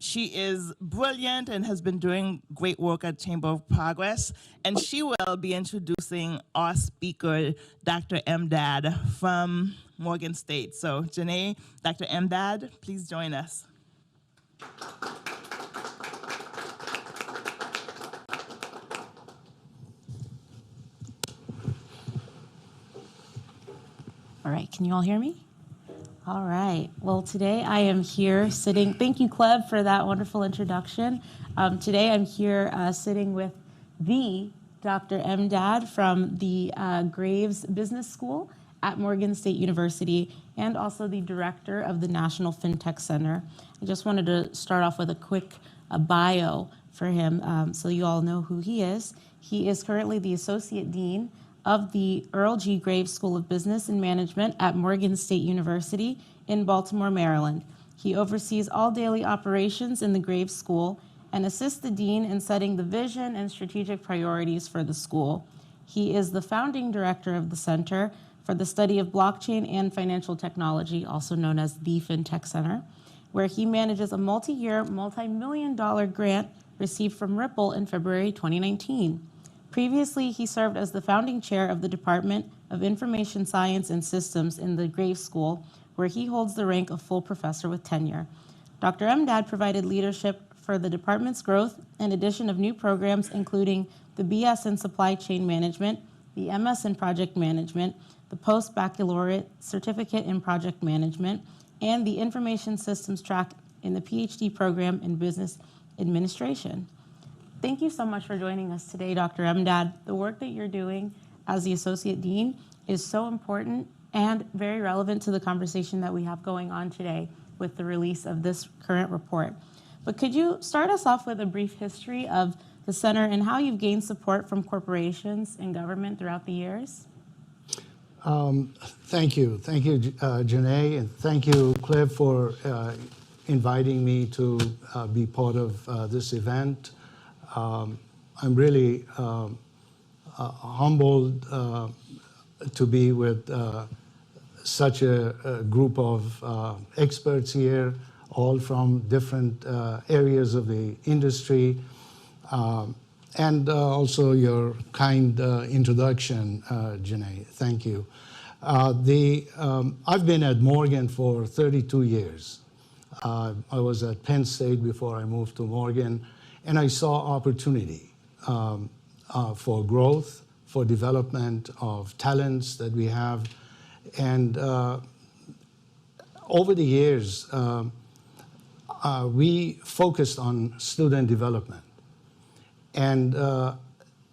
She is brilliant and has been doing great work at Chamber of Progress, and she will be introducing our speaker, Dr. Emdad from Morgan State. So Janae, Dr. Emdad, please join us. All right, can you all hear me? All right, well, today I am here sitting, thank you, Cleb, for that wonderful introduction. Today I'm here sitting with the Dr. Emdad from the Graves Business School at Morgan State University, and also the director of the National FinTech Center. I just wanted to start off with a quick bio for him so you all know who he is. He is currently the Associate Dean of the Earl G. Graves School of Business and Management at Morgan State University in Baltimore, Maryland. He oversees all daily operations in the Graves School and assists the dean in setting the vision and strategic priorities for the school. He is the founding director of the Center for the Study of Blockchain and Financial Technology, also known as the FinTech Center, where he manages a multi-year, multi-million-dollar grant received from Ripple in February 2019. Previously, he served as the founding chair of the Department of Information Science and Systems in the Graves School, where he holds the rank of full professor with tenure. Dr. Emdad provided leadership for the department's growth and addition of new programs, including the BS in Supply Chain Management, the MS in Project Management, the Post-Baccalaureate Certificate in Project Management, and the Information Systems track in the PhD program in Business Administration. Thank you so much for joining us today, Dr. Emdad. The work that you're doing as the Associate Dean is so important and very relevant to the conversation that we have going on today with the release of this current report. But could you start us off with a brief history of the center and how you've gained support from corporations and government throughout the years? Thank you, Janae, and thank you, Cliff, for inviting me to be part of this event. I'm really humbled to be with such a group of experts here, all from different areas of the industry, and also your kind introduction, Janae. Thank you. I've been at Morgan for 32 years. I was at Penn State before I moved to Morgan, and I saw opportunity for growth, for development of talents that we have. And over the years, we focused on student development. And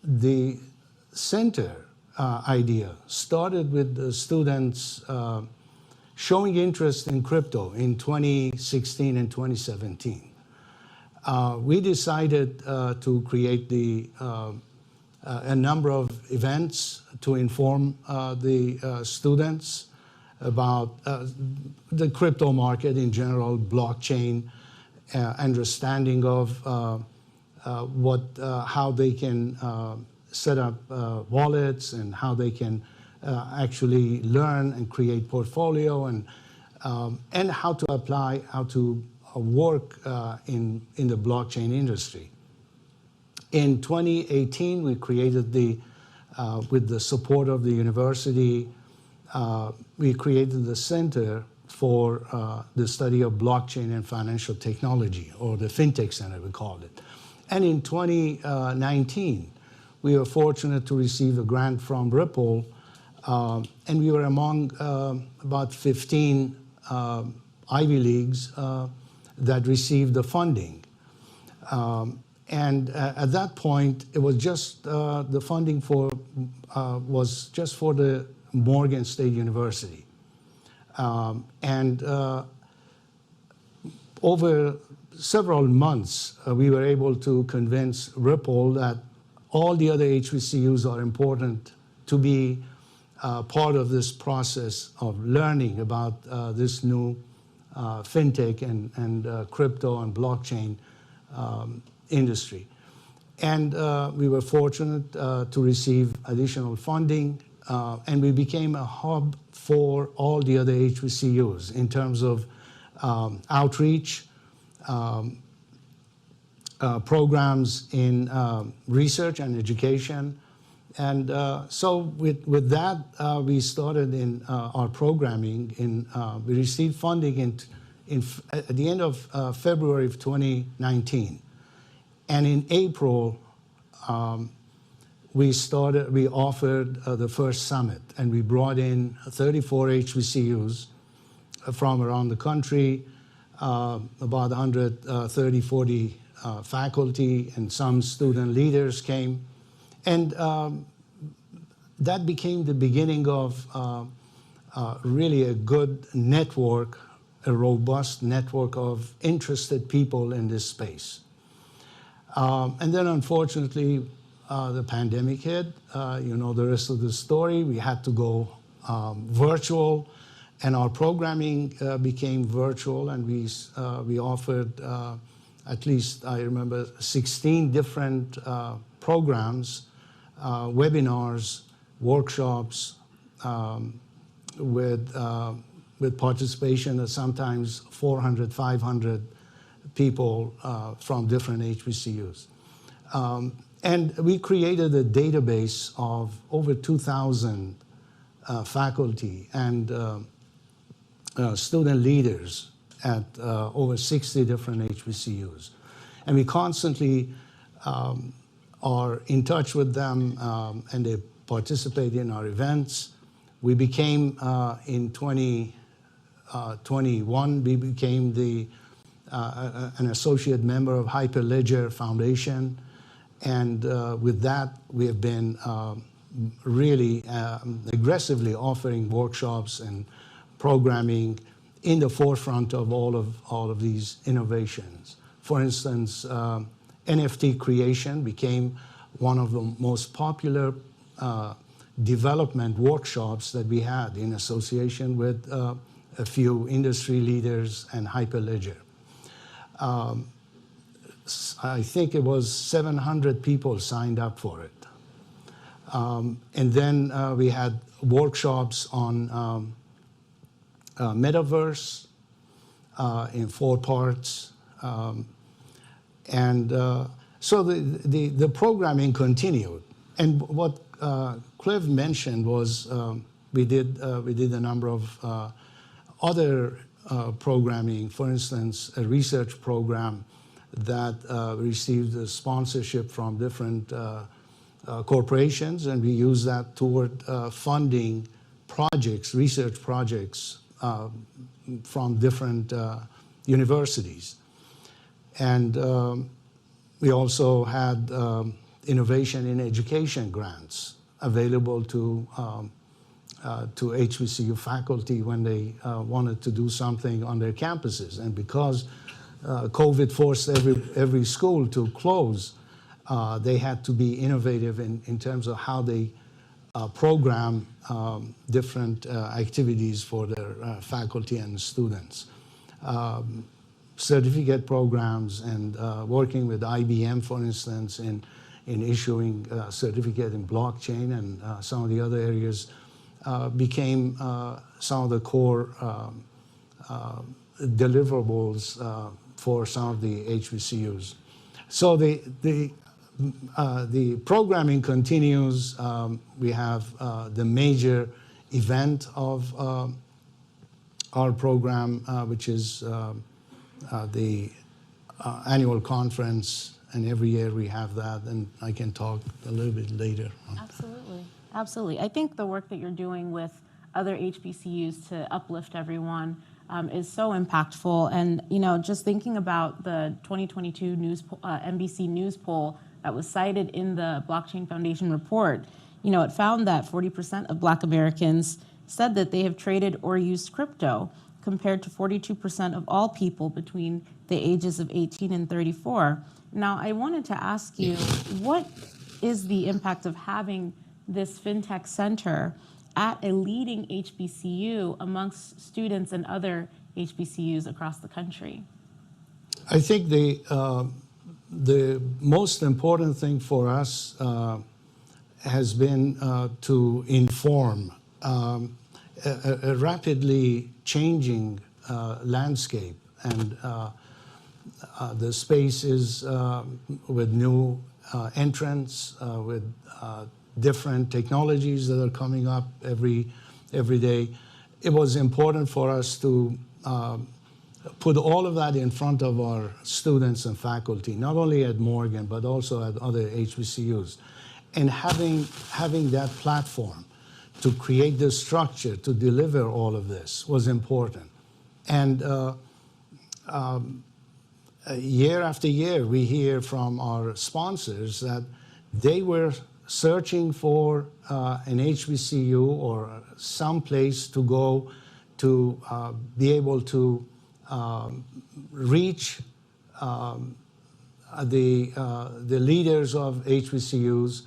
the center idea started with the students showing interest in crypto in 2016 and 2017. We decided to create a number of events to inform the students about the crypto market in general, blockchain, understanding of how they can set up wallets and how they can actually learn and create portfolio and how to apply, how to work in the blockchain industry. In 2018, we created with the support of the university, we created the Center for the Study of Blockchain and Financial Technology, or the FinTech Center, we called it. And in 2019, we were fortunate to receive a grant from Ripple, and we were among about 15 Ivy Leagues that received the funding. And at that point, it was just the funding was just for the Morgan State University. And over several months, we were able to convince Ripple that all the other HBCUs are important to be part of this process of learning about this new fintech and crypto and blockchain industry. And we were fortunate to receive additional funding, and we became a hub for all the other HBCUs in terms of outreach, programs in research and education. And so with that, we started in our programming. We received funding at the end of February of 2019. And in April, we offered the first summit, and we brought in 34 HBCUs from around the country, about 130, 40 faculty, and some student leaders came. And that became the beginning of really a good network, a robust network of interested people in this space. And then unfortunately, the pandemic hit. You know the rest of the story. We had to go virtual, and our programming became virtual, and we offered, at least I remember, 16 different programs, webinars, workshops, with participation of sometimes 400, 500 people from different HBCUs. And we created a database of over 2,000 faculty and student leaders at over 60 different HBCUs. And we constantly are in touch with them, and they participate in our events. We became, in 2021, we became an associate member of Hyperledger Foundation. And with that, we have been really aggressively offering workshops and programming in the forefront of all of these innovations. For instance, NFT creation became one of the most popular development workshops that we had in association with a few industry leaders and Hyperledger. I think it was 700 people signed up for it. And then we had workshops on metaverse in 4 parts. So the programming continued. And what Clive mentioned was we did a number of other programming. For instance, a research program that received a sponsorship from different corporations, and we use that toward funding projects, research projects from different universities. And we also had innovation in education grants available to HBCU faculty when they wanted to do something on their campuses. And because COVID forced every school to close, they had to be innovative in terms of how they program different activities for their faculty and students. Certificate programs and working with IBM, for instance, in issuing certificate in blockchain and some of the other areas became some of the core deliverables for some of the HBCUs. So the programming continues. We have the major event of our program, which is the annual conference, and every year we have that, and I can talk a little bit later. Absolutely, absolutely. I think the work that you're doing with other HBCUs to uplift everyone is so impactful. And just thinking about the 2022 NBC News poll that was cited in the Blockchain Foundation report, it found that 40% of Black Americans said that they have traded or used crypto, compared to 42% of all people between the ages of 18 and 34. Now, I wanted to ask you, what is the impact of having this FinTech Center at a leading HBCU amongst students and other HBCUs across the country? I think the most important thing for us has been to inform a rapidly changing landscape, and the space is with new entrants, with different technologies that are coming up every day. It was important for us to put all of that in front of our students and faculty, not only at Morgan, but also at other HBCUs. And having that platform to create the structure to deliver all of this was important. And year after year, we hear from our sponsors that they were searching for an HBCU or some place to go to be able to reach the leaders of HBCUs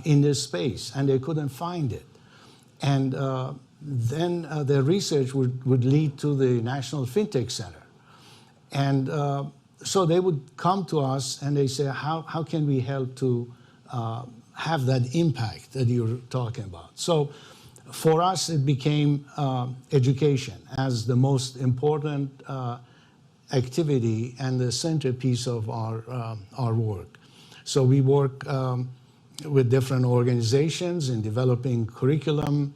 in this space, and they couldn't find it. And then their research would lead to the National FinTech Center. And so they would come to us and they say, how can we help to have that impact that you're talking about? So for us, it became education as the most important activity and the centerpiece of our work. So we work with different organizations in developing curriculum.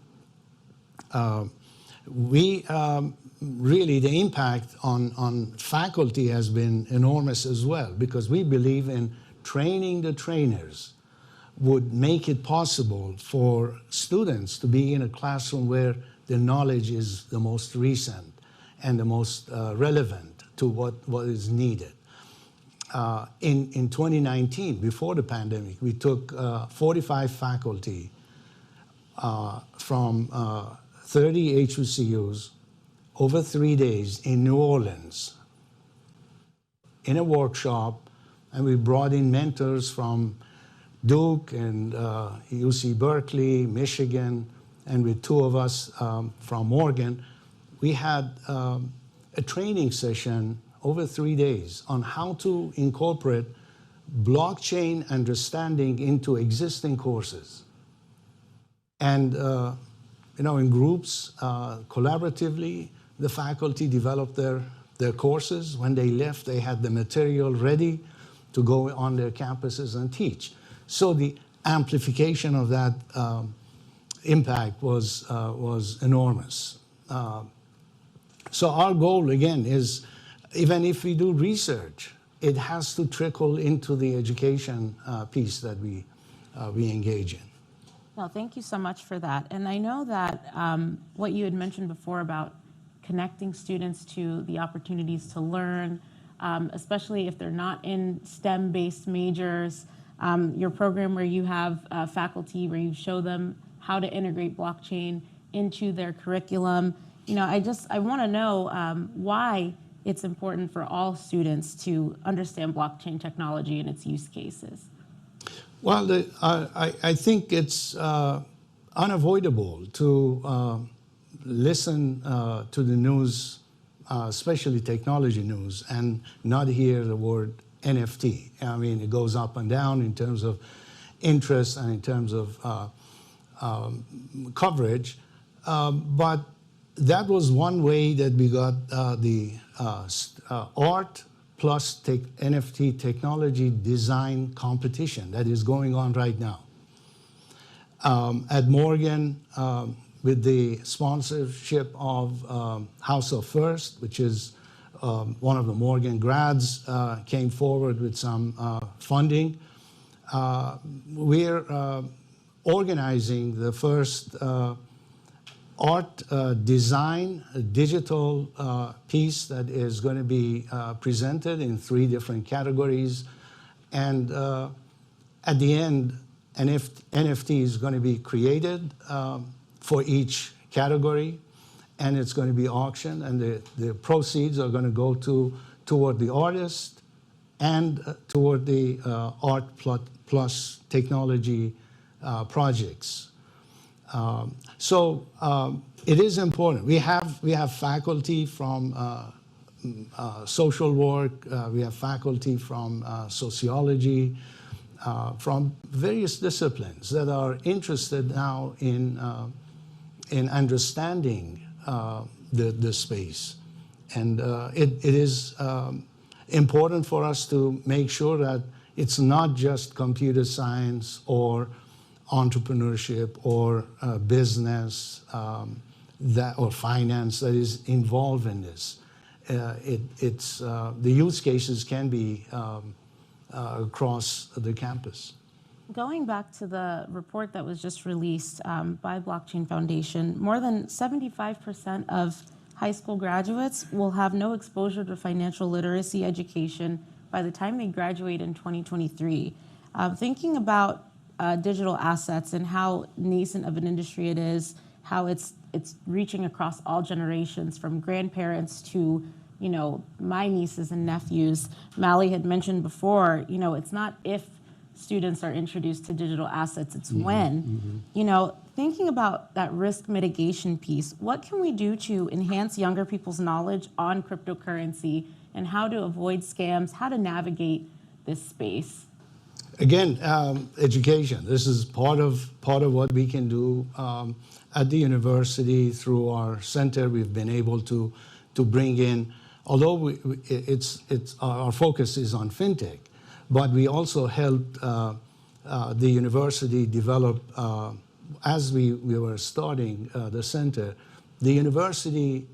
Really, the impact on faculty has been enormous as well, because we believe in training the trainers would make it possible for students to be in a classroom where the knowledge is the most recent and the most relevant to what is needed. In 2019, before the pandemic, we took 45 faculty from 30 HBCUs over 3 days in New Orleans in a workshop, and we brought in mentors from Duke and UC Berkeley, Michigan, and with two of us from Morgan. We had a training session over 3 days on how to incorporate blockchain understanding into existing courses. And in groups, collaboratively, the faculty developed their courses. When they left, they had the material ready to go on their campuses and teach. So the amplification of that impact was enormous. So our goal, again, is even if we do research, it has to trickle into the education piece that we engage in. No, thank you so much for that. And I know that what you had mentioned before about connecting students to the opportunities to learn, especially if they're not in STEM-based majors, your program where you have faculty where you show them how to integrate blockchain into their curriculum. I want to know why it's important for all students to understand blockchain technology and its use cases. Well, I think it's unavoidable to listen to the news, especially technology news, and not hear the word NFT. I mean, it goes up and down in terms of interest and in terms of coverage. But that was one way that we got the art plus NFT technology design competition that is going on right now. At Morgan, with the sponsorship of House of First, which is one of the Morgan grads, came forward with some funding. We're organizing the first art design digital piece that is going to be presented in 3 different categories. And at the end, an NFT is going to be created for each category, and it's going to be auctioned, and the proceeds are going to go toward the artist and toward the art plus technology projects. So it is important. We have faculty from social work. We have faculty from sociology, from various disciplines that are interested now in understanding the space, and it is important for us to make sure that it's not just computer science or entrepreneurship or business or finance that is involved in this. The use cases can be across the campus. Going back to the report that was just released by Blockchain Foundation, more than 75% of high school graduates will have no exposure to financial literacy education by the time they graduate in 2023. Thinking about digital assets and how nascent of an industry it is, how it's reaching across all generations, from grandparents to my nieces and nephews. Mally had mentioned before, it's not if students are introduced to digital assets, it's when. Thinking about that risk mitigation piece, what can we do to enhance younger people's knowledge on cryptocurrency and how to avoid scams, how to navigate this space? Again, education. This is part of what we can do at the university through our center. We've been able to bring in, although our focus is on fintech, but we also helped the university develop, as we were starting the center, the university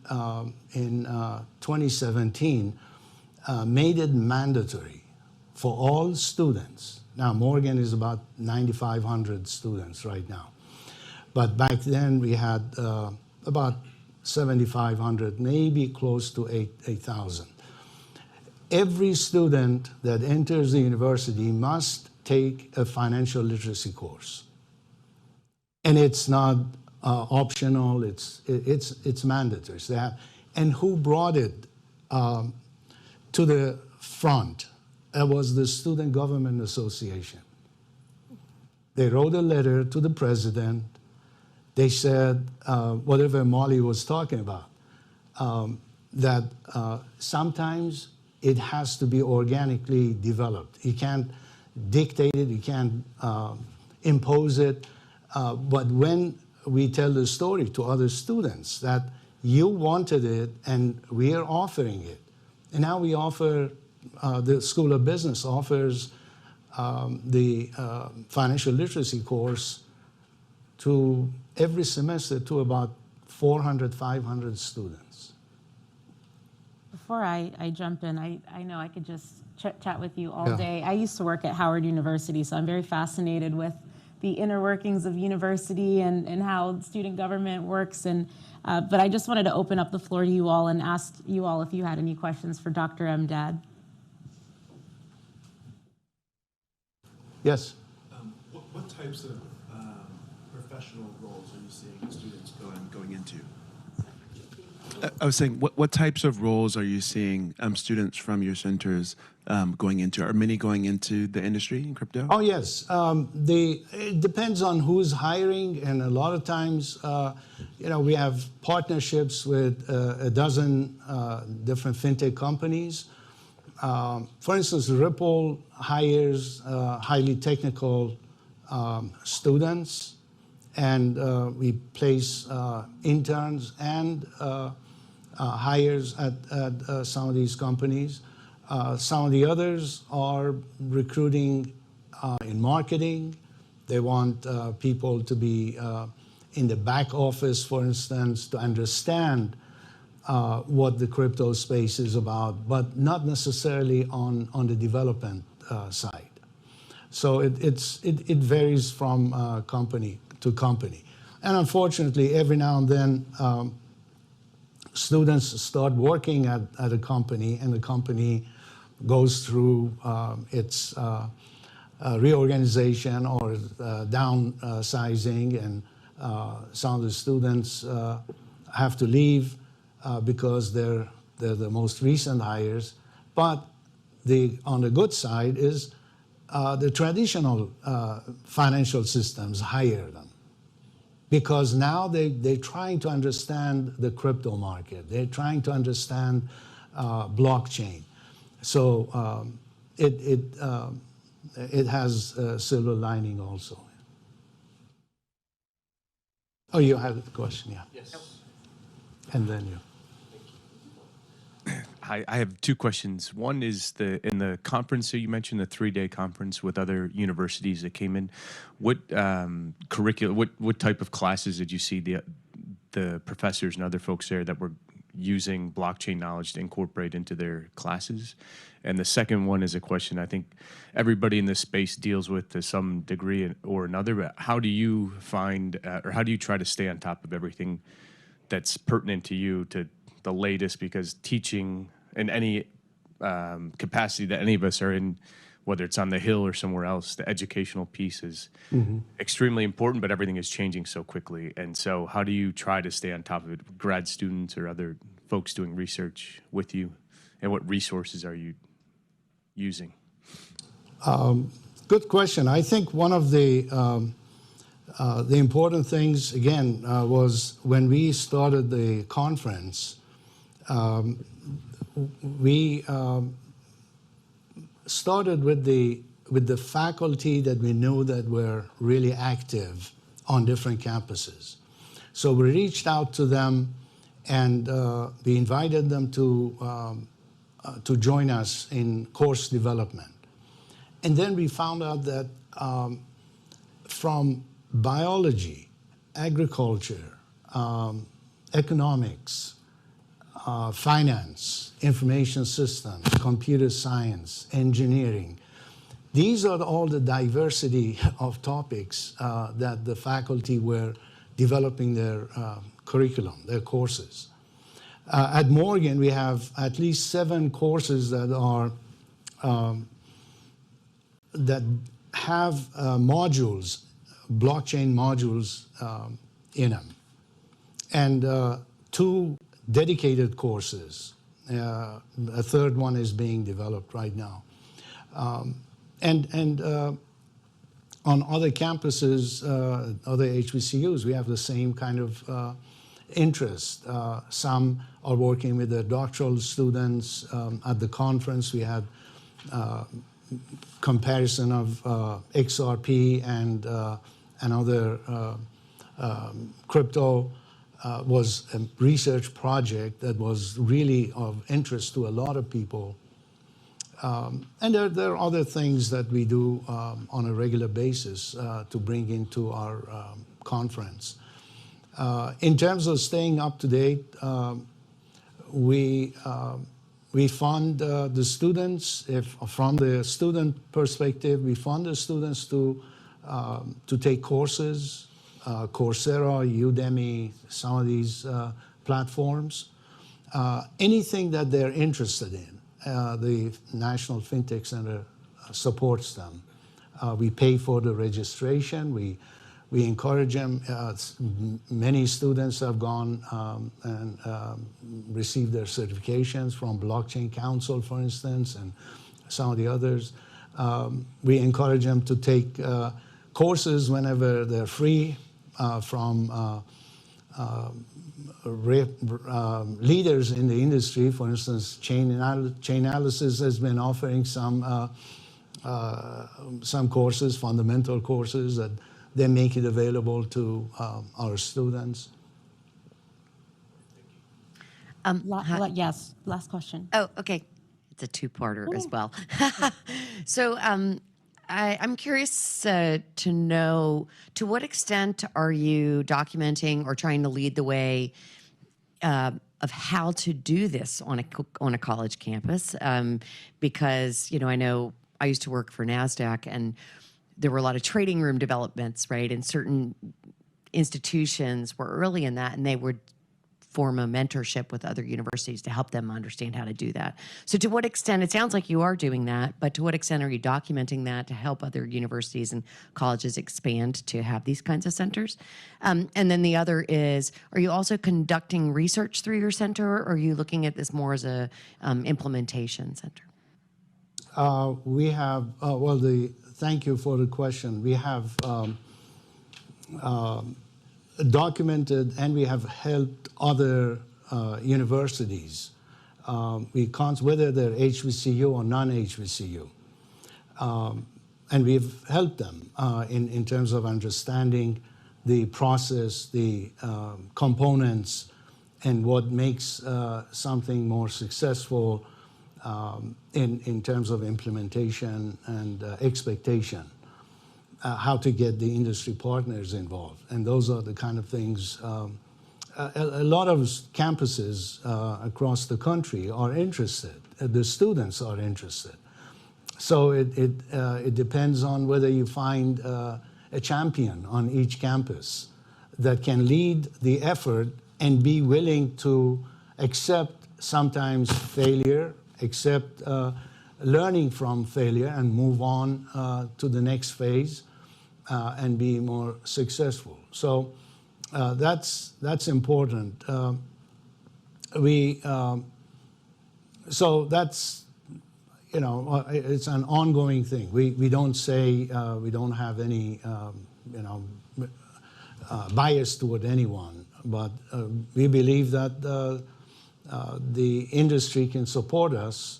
in 2017 made it mandatory for all students. Now, Morgan is about 9,500 students right now. But back then, we had about 7,500, maybe close to 8,000. Every student that enters the university must take a financial literacy course. And it's not optional, it's mandatory. And who brought it to the front? It was the Student Government Association. They wrote a letter to the president. They said, whatever Molly was talking about, that sometimes it has to be organically developed. You can't dictate it, you can't impose it. But when we tell the story to other students that you wanted it and we are offering it, and now we offer, the School of Business offers the financial literacy course to every semester to about 400, 500 students. Before I jump in, I know I could just chat with you all day. I used to work at Howard University, so I'm very fascinated with the inner workings of university and how student government works. But I just wanted to open up the floor to you all and ask you all if you had any questions for Dr. Emdad. Yes? What types of professional roles are you seeing students going into? I was saying, what types of roles are you seeing students from your centers going into? Are many going into the industry in crypto? Oh, yes. It depends on who's hiring, and a lot of times, we have partnerships with a dozen different fintech companies. For instance, Ripple hires highly technical students, and we place interns and hires at some of these companies. Some of the others are recruiting in marketing. They want people to be in the back office, for instance, to understand what the crypto space is about, but not necessarily on the development side. So it varies from company to company. And unfortunately, every now and then, students start working at a company, and the company goes through its reorganization or downsizing, and some of the students have to leave because they're the most recent hires. But on the good side is the traditional financial systems hire them, because now they're trying to understand the crypto market. They're trying to understand blockchain. So it has a silver lining also. Oh, you had a question, yeah. Yes. And then you. Hi, I have two questions. One is in the conference that you mentioned, the 3-day conference with other universities that came in. What what type of classes did you see the professors and other folks there that were using blockchain knowledge to incorporate into their classes? And the second one is a question I think everybody in this space deals with to some degree or another. But how do you find, or how do you try to stay on top of everything that's pertinent to you, to the latest? Because teaching in any capacity that any of us are in, whether it's on the Hill or somewhere else, the educational piece is extremely important, but everything is changing so quickly. And so how do you try to stay on top of it, grad students or other folks doing research with you? And what resources are you using? Good question. I think one of the important things, again, was when we started the conference, we started with the faculty that we knew that were really active on different campuses. So we reached out to them and we invited them to join us in course development. And then we found out that from biology, agriculture, economics, finance, information systems, computer science, engineering. These are all the diversity of topics that the faculty were developing their curriculum, their courses. At Morgan, we have at least 7 courses that are that have modules, blockchain modules in them, and 2 dedicated courses. A third one is being developed right now. And on other campuses, other HBCUs, we have the same kind of interest. Some are working with their doctoral students. At the conference, we had comparison of XRP and another crypto. Was a research project that was really of interest to a lot of people. And there are other things that we do on a regular basis to bring into our conference. In terms of staying up to date, we fund the students. From the student perspective, we fund the students to take courses. Coursera, Udemy, some of these platforms. Anything that they're interested in, the National FinTech Center supports them. We pay for the registration. We encourage them. Many students have gone and received their certifications from Blockchain Council, for instance, and some of the others. We encourage them to take courses whenever they're free. From leaders in the industry. For instance, Chainalysis has been offering some courses, fundamental courses, that they make it available to our students. Yes, last question. Oh, okay. It's a 2-parter as well. So I'm curious to know, to what extent are you documenting or trying to lead the way of how to do this on a college campus? Because, I know I used to work for NASDAQ, and there were a lot of trading room developments, right? And certain institutions were early in that, and they would form a mentorship with other universities to help them understand how to do that. So to what extent, it sounds like you are doing that, but to what extent are you documenting that to help other universities and colleges expand to have these kinds of centers? And then the other is, are you also conducting research through your center, or are you looking at this more as a implementation center? We have, thank you for the question. We have documented, and we have helped other universities, whether they're HBCU or non-HBCU. And we've helped them in terms of understanding the process, the components, and what makes something more successful in terms of implementation and expectation, how to get the industry partners involved. And those are the kind of things a lot of campuses across the country are interested. The students are interested. So it depends on whether you find a champion on each campus that can lead the effort and be willing to accept sometimes failure, accept learning from failure and move on to the next phase and be more successful. So that's important. So that's, you know, it's an ongoing thing. We don't say we don't have any, you know, bias toward anyone, but we believe that the industry can support us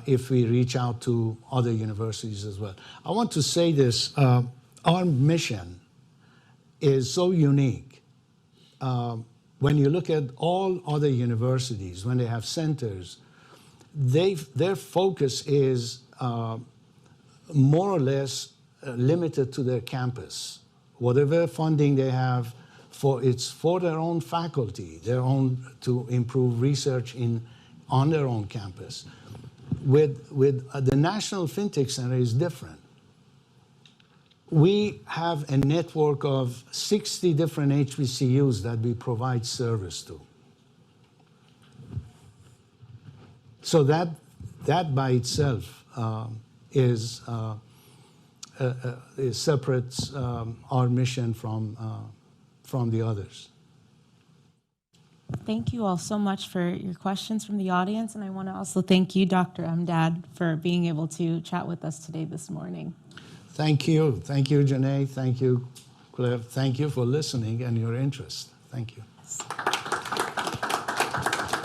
if we reach out to other universities as well. I want to say this, our mission is so unique. When you look at all other universities, when they have centers, their focus is more or less limited to their campus. Whatever funding they have, it's for their own faculty, to improve research on their own campus. With the National FinTech Center is different. We have a network of 60 different HBCUs that we provide service to. So that by itself separates our mission from the others. Thank you all so much for your questions from the audience, and I want to also thank you, Dr. Emdad, for being able to chat with us today this morning. Thank you. Thank you, Janae. Thank you, Claire. Thank you for listening and your interest. Thank you.